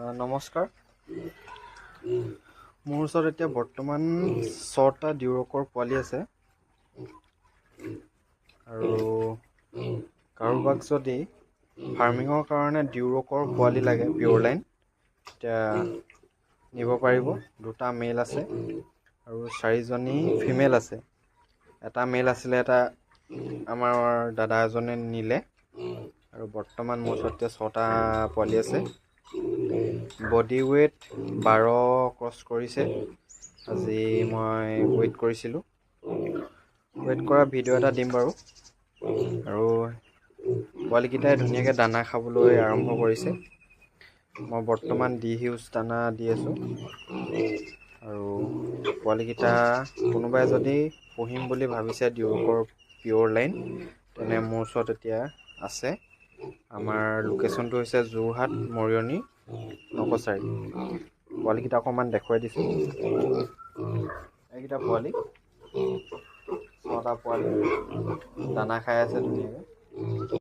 নমস্কাৰ। মোৰ ওচৰত এতিয়া বৰ্তমান 6টা ডিউৰকৰ পোৱালি আছে আৰু কাৰোবাক যদি ফাৰ্মিঙৰ কাৰণে ডিউৰকৰ পোৱালি লাগে পিয়ৰ লাইন এতিয়া নিব পাৰিব। 2টা মেল আছে আৰু 4জনী ফিমেল আছে। এটা মেল আছিলে, এটা আমাৰ দাদা এজনে নিলে আৰু বৰ্তমান মোৰ ওচৰত 6টা পোৱালি আছে। বডি ৱেইট 12 ক্ৰছ কৰিছে। আজি মই ৱেইট কৰিছিলোঁ, ৱেইট কৰা ভিডিঅ' এটা দিম বাৰু। আৰু পোৱালিকেইটাই ধুনীয়াকৈ দানা খাবলৈ আৰম্ভ কৰিছে। মই বৰ্তমান ডি হিউজ দানা দি আছোঁ আৰু পোৱালিকেইটা কোনোবাই যদি পুহিম বুলি ভাবিছে ডিউৰকৰ পিয়ৰ লাইন, তেনে মোৰ ওচৰত এতিয়া আছে। আমাৰ লোকেশ্যনটো হৈছে যোৰহাট মৰিয়নি নকছাৰী। পোৱালিকেইটা অকণমান দেখুৱাই দিছোঁ। এইকেইটা পোৱালি, 6টা পোৱালি দানা খাই আছে ধুনীয়াকৈ।